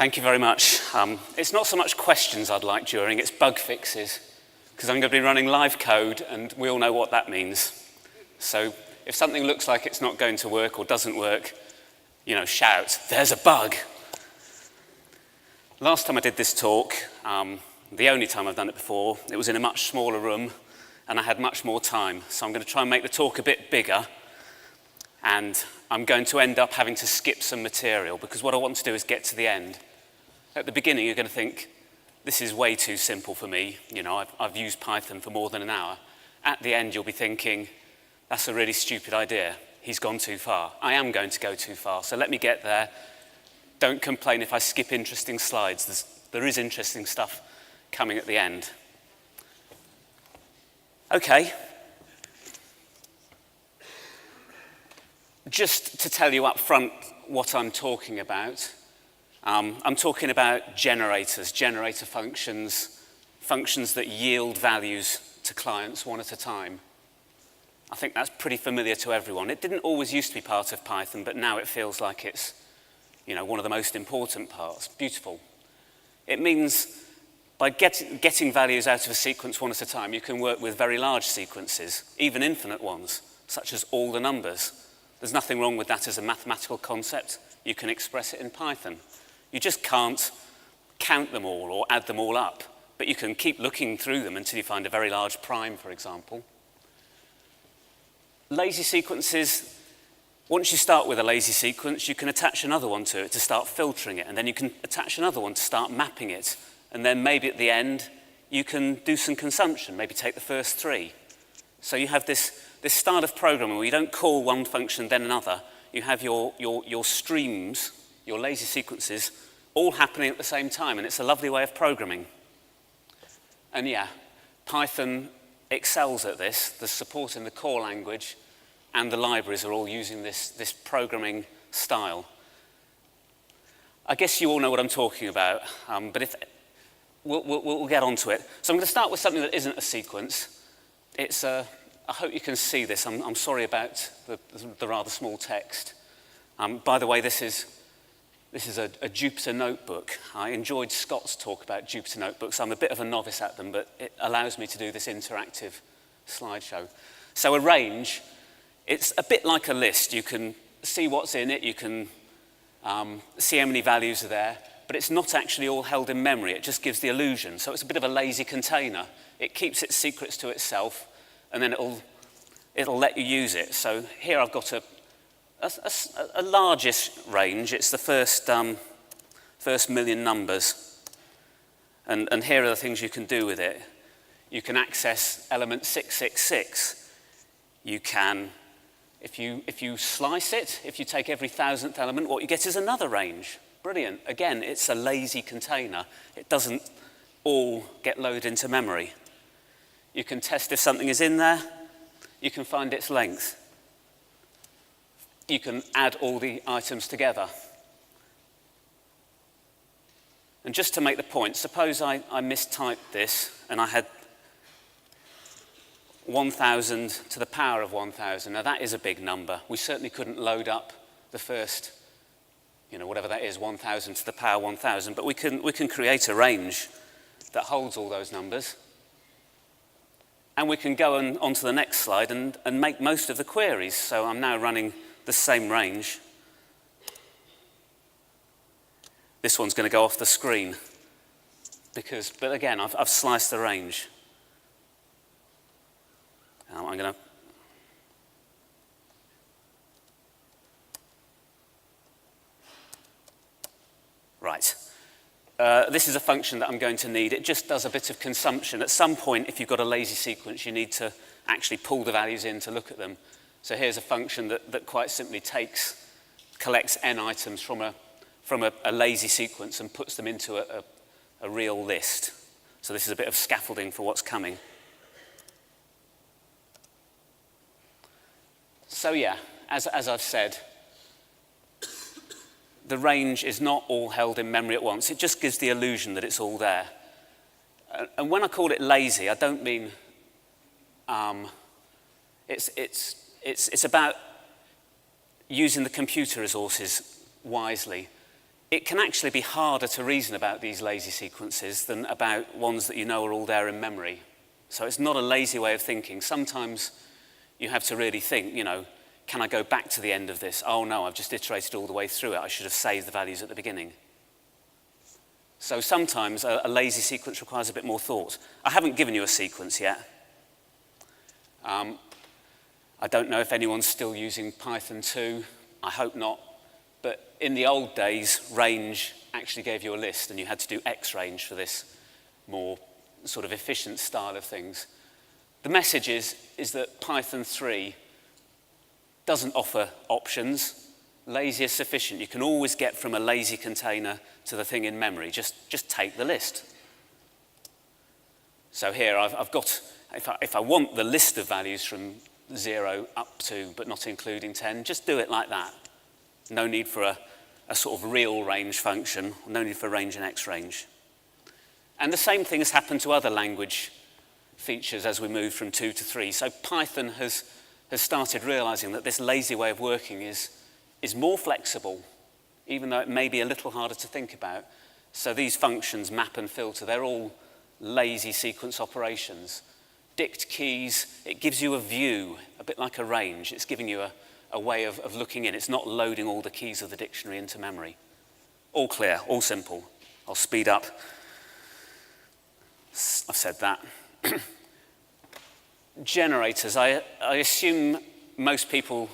Thank you very much. It's not so much questions I'd like during, it's bug fixes, because I'm going to be running live code, and we all know what that means. So if something looks like it's not going to work or doesn't work, shout, there's a bug. Last time I did this talk, the only time I've done it before, it was in a much smaller room, and I had much more time. So I'm going to try and make the talk a bit bigger, and I'm going to end up having to skip some material, because what I want to do is get to the end. At the beginning, you're going to think, this is way too simple for me. I've used Python for more than an hour. At the end, you'll be thinking, that's a really stupid idea. He's gone too far. I am going to go too far, so let me get there. Don't complain if I skip interesting slides. There is interesting stuff coming at the end. Okay. Just to tell you up front what I'm talking about, I'm talking about generators, generator functions, functions that yield values to clients one at a time. I think that's pretty familiar to everyone. It didn't always used to be part of Python, but now it feels like it's one of the most important parts. Beautiful. It means by getting values out of a sequence one at a time, you can work with very large sequences, even infinite ones, such as all the numbers. There's nothing wrong with that as a mathematical concept. You can express it in Python. You just can't count them all or add them all up, but you can keep looking through them until you find a very large prime, for example. Lazy sequences, once you start with a lazy sequence, you can attach another one to it to start filtering it, and then you can attach another one to start mapping it, and then maybe at the end, you can do some consumption, maybe take the first three. So you have this style of programming where you don't call one function then another. You have your streams, your lazy sequences, all happening at the same time, and it's a lovely way of programming. And yeah, Python excels at this. The support in the core language and the libraries are all using this programming style. I guess you all know what I'm talking about, but we'll get onto it. So I'm going to start with something that isn't a sequence. I hope you can see this. I'm sorry about the rather small text. By the way, this is a Jupyter notebook. I enjoyed Scott's talk about Jupyter notebooks. I'm a bit of a novice at them, but it allows me to do this interactive slideshow. So a range, it's a bit like a list. You can see what's in it. You can see how many values are there, but it's not actually all held in memory. It just gives the illusion. So it's a bit of a lazy container. It keeps its secrets to itself, and then it'll let you use it. So here I've got a largish range. It's the first million numbers. And here are the things you can do with it. You can access element 666. You can, if you slice it, if you take every 1,000th element, what you get is another range. Brilliant. Again, it's a lazy container. It doesn't all get loaded into memory. You can test if something is in there. You can find its length. You can add all the items together. And just to make the point, suppose I mistyped this and I had 1,000 to the power of 1,000. Now that is a big number. We certainly couldn't load up the first, whatever that is, 1,000 to the power 1,000, but we can create a range that holds all those numbers. And we can go on to the next slide and make most of the queries. So I'm now running the same range. This one's going to go off the screen but again, I've sliced the range. I'm going to right. This is a function that I'm going to need. It just does a bit of consumption. At some point, if you've got a lazy sequence, you need to actually pull the values in to look at them. So here's a function that quite simply collects n items from a lazy sequence and puts them into a real list. So this is a bit of scaffolding for what's coming. So yeah, as I've said, the range is not all held in memory at once. It just gives the illusion that it's all there. And when I call it lazy, I don't mean it's about using the computer resources wisely. it can actually be harder to reason about these lazy sequences than about ones that you know are all there in memory. So it's not a lazy way of thinking. Sometimes you have to really think, you know, can I go back to the end of this? Oh no, I've just iterated all the way through it. I should have saved the values at the beginning. So sometimes a lazy sequence requires a bit more thought. I haven't given you a sequence yet. I don't know if anyone's still using Python 2. I hope not. But in the old days, range actually gave you a list, and you had to do X range for this more sort of efficient style of things. The message is that Python 3 doesn't offer options. Lazy is sufficient. You can always get from a lazy container to the thing in memory. Just take the list. So here I've got, if I want the list of values from 0 up to, but not including 10, just do it like that. No need for a sort of real range function, no need for range and X range. And the same thing has happened to other language features as we move from 2 to 3. So Python has started realizing that this lazy way of working is more flexible, even though it may be a little harder to think about. So these functions, map and filter, they're all lazy sequence operations. Dict keys, it gives you a view, a bit like a range. It's giving you a way of looking in. It's not loading all the keys of the dictionary into memory. All clear, all simple. I'll speed up. I've said that. Generators, I assume most people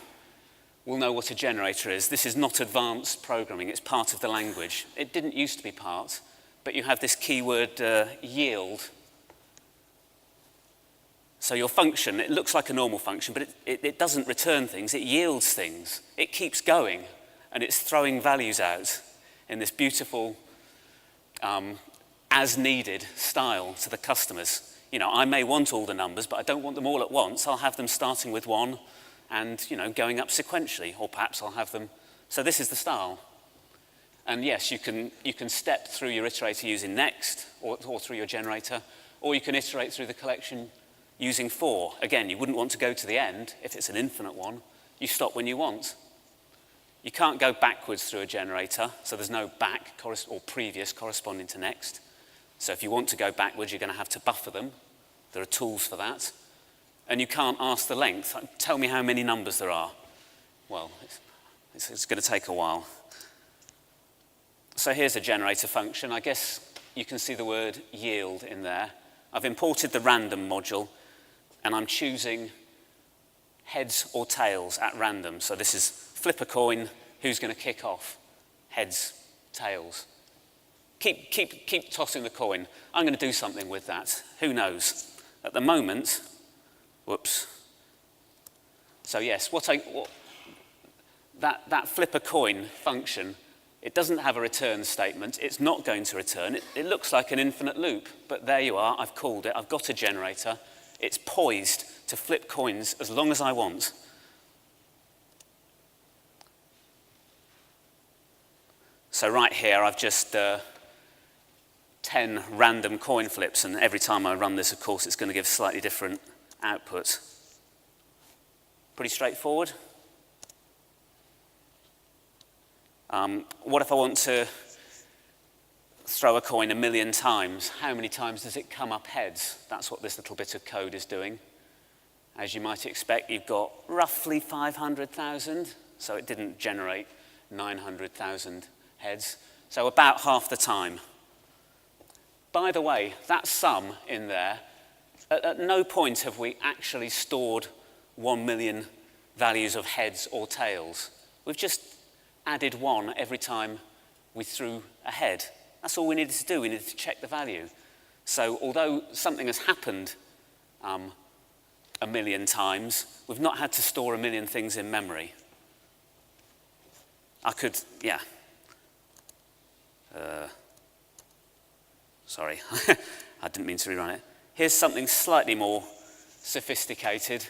will know what a generator is. This is not advanced programming, it's part of the language. It didn't used to be part, but you have this keyword yield. So your function, it looks like a normal function, but it doesn't return things, it yields things. It keeps going, and it's throwing values out in this beautiful, as-needed style to the customers. You know, I may want all the numbers, but I don't want them all at once. I'll have them starting with 1 and, you know, going up sequentially, or perhaps I'll have them. So this is the style. And yes, you can step through your iterator using next, or through your generator, or you can iterate through the collection using for. Again, you wouldn't want to go to the end if it's an infinite one. You stop when you want. You can't go backwards through a generator, so there's no back or previous corresponding to next. So if you want to go backwards, you're going to have to buffer them. There are tools for that. And you can't ask the length. Tell me how many numbers there are. Well, it's going to take a while. So here's a generator function. I guess you can see the word yield in there. I've imported the random module, and I'm choosing heads or tails at random. So this is flip a coin, who's going to kick off? Heads, tails. Keep tossing the coin. I'm going to do something with that. Who knows? At the moment, whoops. So yes, that flip a coin function, it doesn't have a return statement. It's not going to return. It looks like an infinite loop, but there you are. I've called it. I've got a generator. It's poised to flip coins as long as I want. So right here, I've just 10 random coin flips, and every time I run this, of course, it's going to give slightly different output. Pretty straightforward. What if I want to throw a coin 1,000,000 times? How many times does it come up heads? That's what this little bit of code is doing. As you might expect, you've got roughly 500,000, so it didn't generate 900,000 heads, so about half the time. By the way, that sum in there, at no point have we actually stored 1,000,000 values of heads or tails. We've just added 1 every time we threw a head. That's all we needed to do. We needed to check the value. So although something has happened 1,000,000 times, we've not had to store 1,000,000 things in memory. I could, yeah. Sorry, I didn't mean to rerun it. Here's something slightly more sophisticated.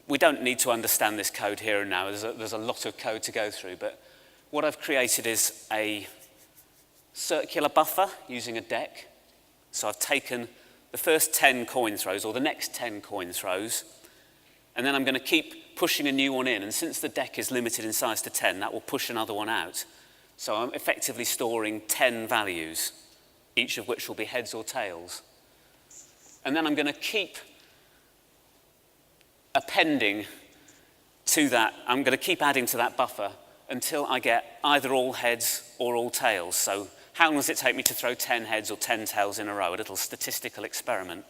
We don't need to understand this code here and now. There's a lot of code to go through, but what I've created is a circular buffer using a deck. So I've taken the first 10 coin throws, or the next 10 coin throws, and then I'm going to keep pushing a new one in, and since the deck is limited in size to 10, that will push another one out. So I'm effectively storing 10 values, each of which will be heads or tails. And then I'm going to keep appending to that. I'm going to keep adding to that buffer until I get either all heads or all tails. So how long does it take me to throw 10 heads or 10 tails in a row? A little statistical experiment.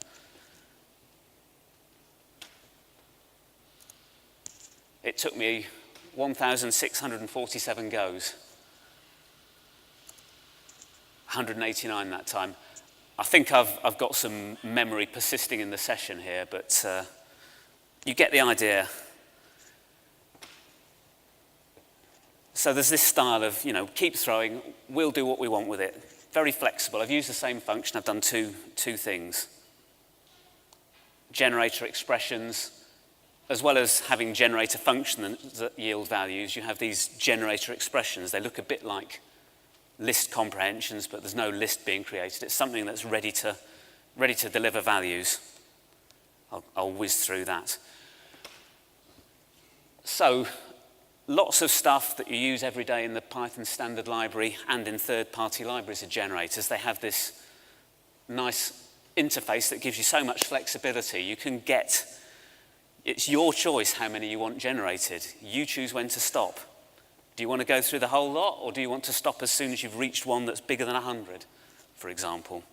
It took me 1,647 goes. 189 that time. I think I've got some memory persisting in the session here, but you get the idea. So there's this style of, keep throwing, we'll do what we want with it. Very flexible. I've used the same function. I've done two things. Generator expressions, as well as having generator function that yield values, you have these generator expressions. They look a bit like list comprehensions, but there's no list being created. It's something that's ready to deliver values. I'll whiz through that. So, lots of stuff that you use every day in the Python standard library and in third-party libraries are generators. They have this nice interface that gives you so much flexibility. You can get, it's your choice how many you want generated. You choose when to stop. Do you want to go through the whole lot, or do you want to stop as soon as you've reached one that's bigger than 100, for example?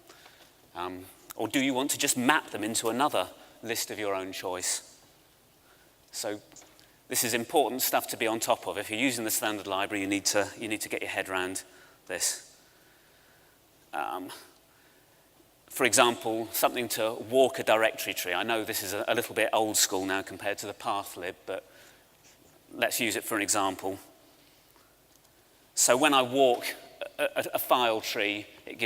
Or do you want to just map them into another list of your own choice? So this is important stuff to be on top of. If you're using the standard library, you need to get your head around this. For example, something to walk a directory tree. I know this is a little bit old school now compared to the pathlib, but let's use it for an example. So when I walk a file tree, it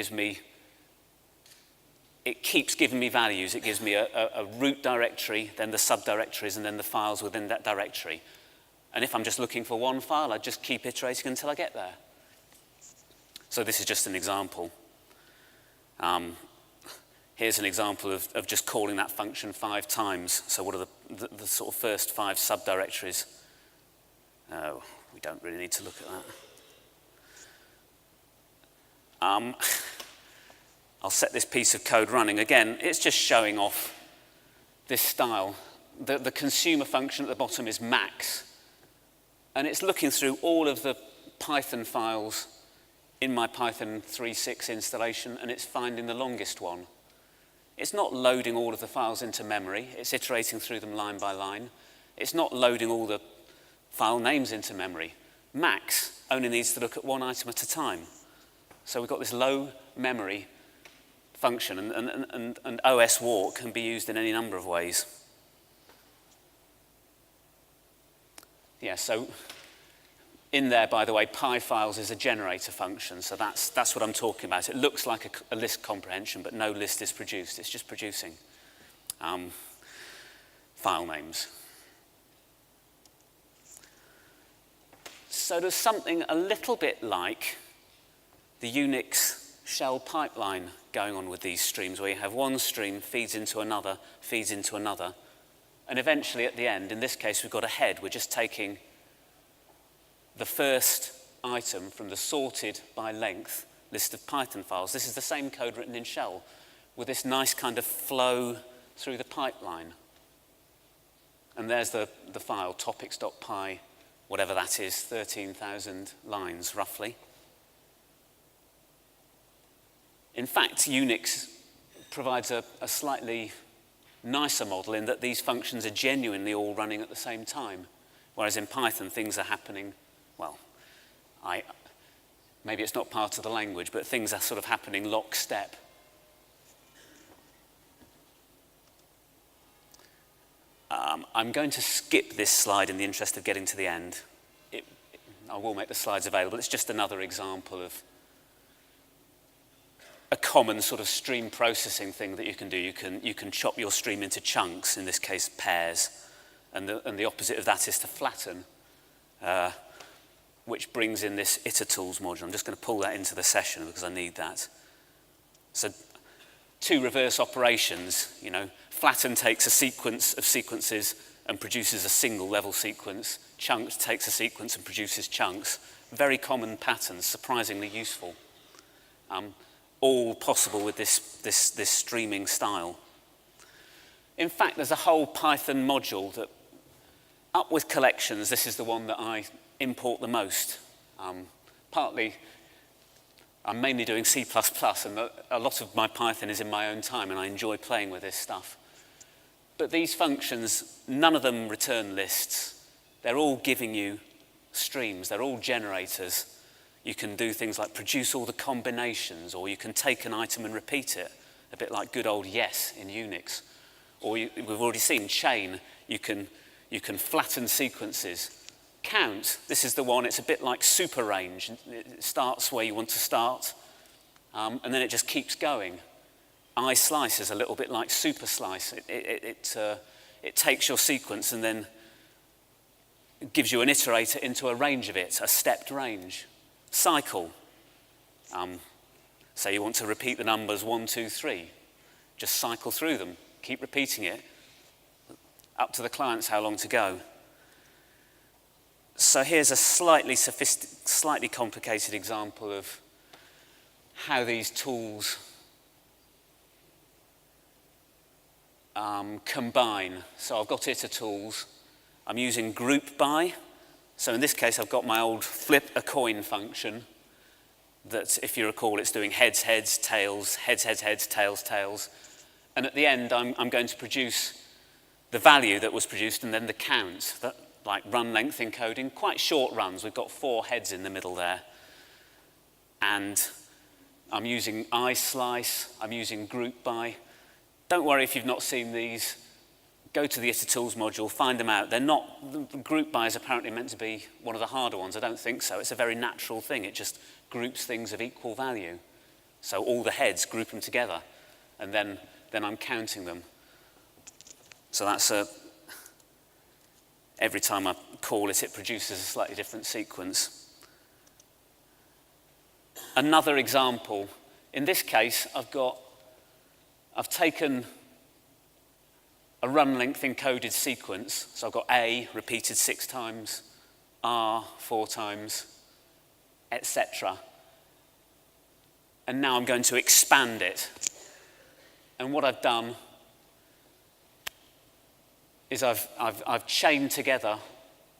keeps giving me values. It gives me a root directory, then the subdirectories, and then the files within that directory. And if I'm just looking for one file, I just keep iterating until I get there. So this is just an example. Here's an example of just calling that function 5 times. So what are the sort of first 5 subdirectories? We don't really need to look at that. I'll set this piece of code running. Again, it's just showing off this style. The consumer function at the bottom is max. And it's looking through all of the Python files in my Python 3.6 installation, and it's finding the longest one. It's not loading all of the files into memory. It's iterating through them line by line. It's not loading all the file names into memory. Max only needs to look at one item at a time. So we've got this low memory function, and OS walk can be used in any number of ways. Yeah, so in there, by the way, pyfiles is a generator function, so that's what I'm talking about. It looks like a list comprehension, but no list is produced. It's just producing file names. So there's something a little bit like the Unix shell pipeline going on with these streams, where you have one stream feeds into another, and eventually at the end, in this case, we've got a head. We're just taking the first item from the sorted by length list of Python files. This is the same code written in shell with this nice kind of flow through the pipeline. And there's the file, topics.py, whatever that is, 13,000 lines roughly. In fact, Unix provides a slightly nicer model in that these functions are genuinely all running at the same time, whereas in Python things are happening, well, maybe it's not part of the language, but things are sort of happening lockstep. I'm going to skip this slide in the interest of getting to the end. I will make the slides available. It's just another example of a common sort of stream processing thing that you can do. You can chop your stream into chunks, in this case pairs, and the opposite of that is to flatten, which brings in this itertools module. I'm just going to pull that into the session because I need that. So 2 reverse operations, flatten takes a sequence of sequences and produces a single level sequence. Chunks takes a sequence and produces chunks. very common patterns, surprisingly useful. All possible with this streaming style. In fact, there's a whole Python module that, up with collections, this is the one that I import the most. Partly, I'm mainly doing C++, and a lot of my Python is in my own time, and I enjoy playing with this stuff. But these functions, none of them return lists. They're all giving you streams. They're all generators. You can do things like produce all the combinations, or you can take an item and repeat it, a bit like good old yes in Unix. Or we've already seen chain. You can flatten sequences. Count, this is the one, it's a bit like super range. It starts where you want to start, and then it just keeps going. iSlice is a little bit like super slice. It takes your sequence and then gives you an iterator into a range of it, a stepped range. Cycle, say you want to repeat the numbers 1, 2, 3. Just cycle through them, keep repeating it. Up to the clients how long to go. So here's a slightly complicated example of how these tools combine. So I've got iter tools. I'm using group by. So in this case, I've got my old flip a coin function that, if you recall, it's doing heads, heads, tails, heads, heads, heads, tails, tails. And at the end, I'm going to produce the value that was produced and then the count, like run length encoding, quite short runs. We've got 4 heads in the middle there. And I'm using iSlice, I'm using group by. Don't worry if you've not seen these. Go to the iter tools module, find them out. They're not, the group by is apparently meant to be one of the harder ones. I don't think so. It's a very natural thing. It just groups things of equal value. So all the heads, group them together, and then I'm counting them. So that's every time I call it, it produces a slightly different sequence. Another example. In this case, I've taken a run length encoded sequence. So I've got A repeated 6 times, R 4 times, etc. And now I'm going to expand it. And what I've done is I've chained together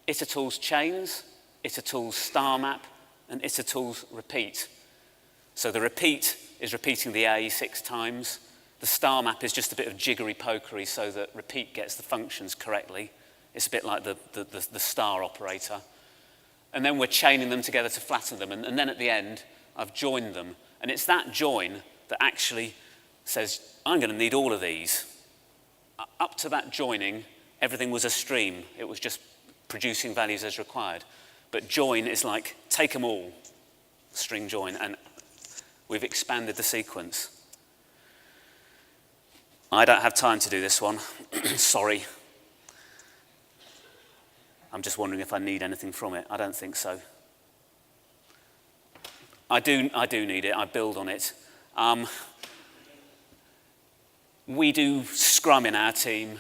iter tools chains, iter tools star map, and iter tools repeat. So the repeat is repeating the A 6 times. The star map is just a bit of jiggery-pokery so that repeat gets the functions correctly. It's a bit like the star operator. And then we're chaining them together to flatten them. And then at the end, I've joined them. And it's that join that actually says, I'm going to need all of these. Up to that joining, everything was a stream. It was just producing values as required. But join is like, take them all, string join, and we've expanded the sequence. I don't have time to do this one. Sorry. I'm just wondering if I need anything from it. I don't think so. I do need it. I build on it. We do Scrum in our team.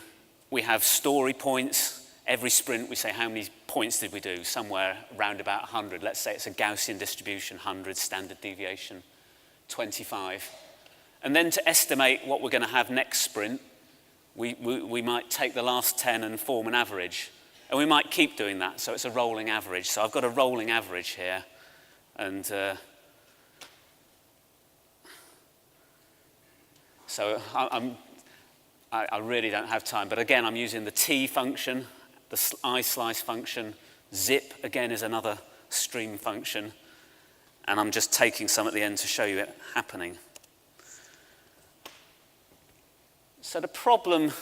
We have story points. Every sprint we say how many points did we do? Somewhere around about 100. Let's say it's a Gaussian distribution, 100, standard deviation, 25. And then to estimate what we're going to have next sprint, we might take the last 10 and form an average. And we might keep doing that, so it's a rolling average. So I've got a rolling average here. And so I really don't have time. But again, I'm using the T function, the iSlice function. Zip, again, is another stream function. And I'm just taking some at the end to show you it happening. So the problem,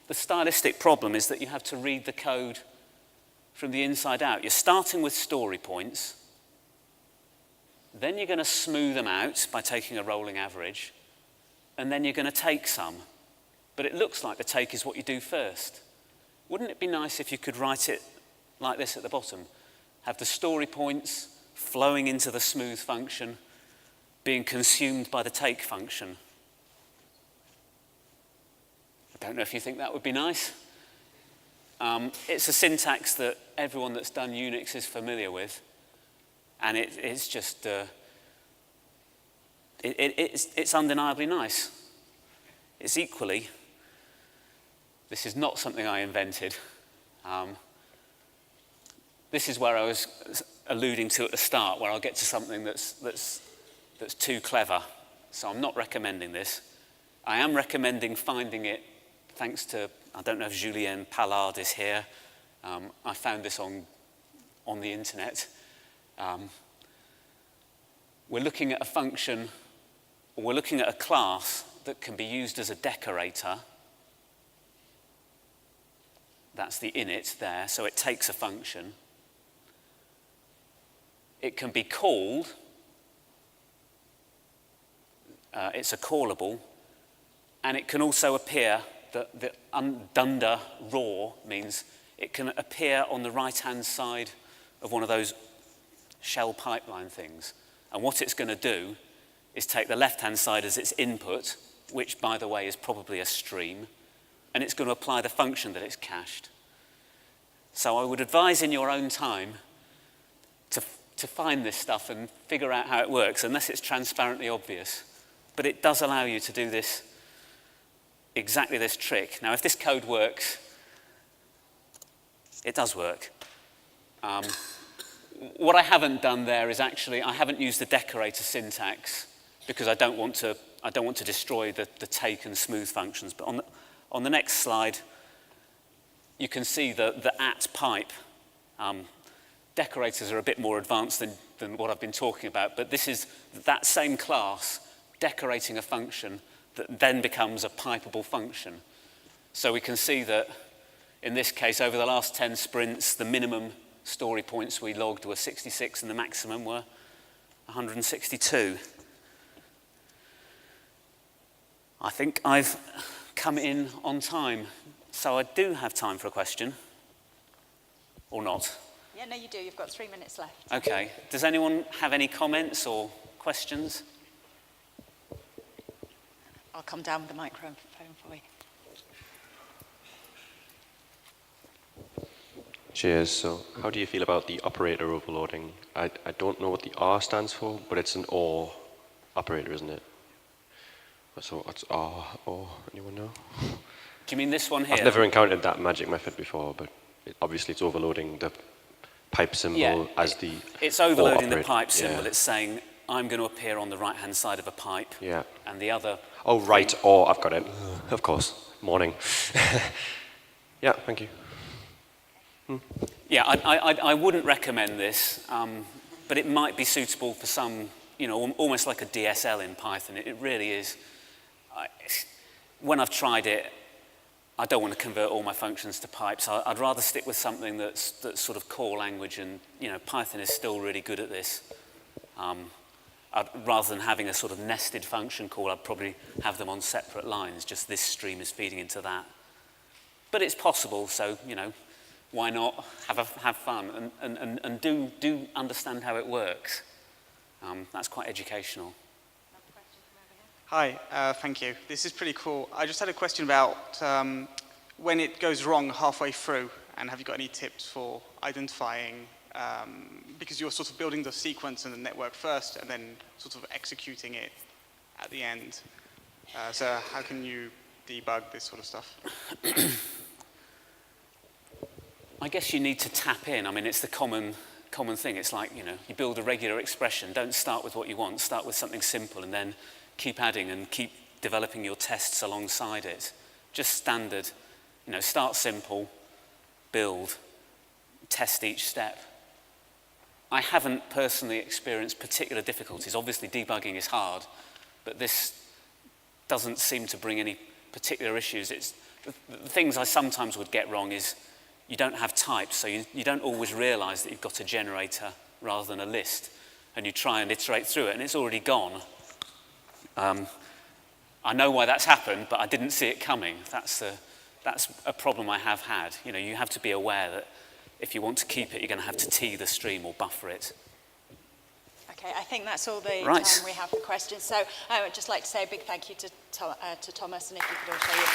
the stylistic problem, is that you have to read the code from the inside out. You're starting with story points. Then you're going to smooth them out by taking a rolling average. And then you're going to take some. But it looks like the take is what you do first. Wouldn't it be nice if you could write it like this at the bottom? Have the story points flowing into the smooth function, being consumed by the take function. I don't know if you think that would be nice. It's a syntax that everyone that's done Unix is familiar with. And it's just, it's undeniably nice. It's equally, this is not something I invented. This is where I was alluding to at the start, where I'll get to something that's too clever. So I'm not recommending this. I am recommending finding it, thanks to, I don't know if Julien Pallard is here. I found this on the internet. We're looking at a function, or we're looking at a class that can be used as a decorator. That's the init there, so it takes a function. It can be called, it's a callable, and it can also appear, the dunder raw means it can appear on the right-hand side of one of those shell pipeline things. And what it's going to do is take the left-hand side as its input, which, by the way, is probably a stream, and it's going to apply the function that it's cached. So I would advise in your own time to find this stuff and figure out how it works, unless it's transparently obvious. But it does allow you to do this, exactly this trick. Now, if this code works, it does work. What I haven't done there is actually, I haven't used the decorator syntax because I don't want to destroy the take and smooth functions. But on the next slide, you can see the at pipe. Decorators are a bit more advanced than what I've been talking about, but this is that same class decorating a function that then becomes a pipeable function. So we can see that in this case, over the last 10 sprints, the minimum story points we logged were 66 and the maximum were 162. I think I've come in on time, so I do have time for a question, or not. Yeah, no, you do. You've got 3 minutes left. Okay. Does anyone have any comments or questions? I'll come down with the microphone for you. Cheers. So how do you feel about the operator overloading? I don't know what the R stands for, but it's an OR operator, isn't it? So it's R, or anyone know? Do you mean this one here? I've never encountered that magic method before, but obviously it's overloading the pipe symbol as the It's overloading the operator. pipe symbol. It's saying, I'm going to appear on the right-hand side of a pipe. Yeah. And the other... Oh, right, or I've got it. Of course. Morning. Yeah, thank you. Yeah, I wouldn't recommend this, but it might be suitable for some, almost like a DSL in Python. It really is. When I've tried it, I don't want to convert all my functions to pipes. I'd rather stick with something that's sort of core language, and Python is still really good at this. Rather than having a sort of nested function call, I'd probably have them on separate lines. Just this stream is feeding into that. But it's possible, so why not have fun and do understand how it works. That's quite educational. Hi, thank you. This is pretty cool. I just had a question about when it goes wrong halfway through, and have you got any tips for identifying, because you're sort of building the sequence and the network first and then sort of executing it at the end. So how can you debug this sort of stuff? I guess you need to tap in. I mean, it's the common thing. It's like, you build a regular expression. Don't start with what you want. Start with something simple and then keep adding and keep developing your tests alongside it. Just standard, start simple, build, test each step. I haven't personally experienced particular difficulties. Obviously, debugging is hard, but this doesn't seem to bring any particular issues. The things I sometimes would get wrong is you don't have types, so you don't always realize that you've got a generator rather than a list, and you try and iterate through it, and it's already gone. I know why that's happened, but I didn't see it coming. That's a problem I have had. You have to be aware that if you want to keep it, you're going to have to tee the stream or buffer it. Okay, I think that's all the Right. time we have for questions. So I would just like to say a big thank you to Thomas, and if you could all show your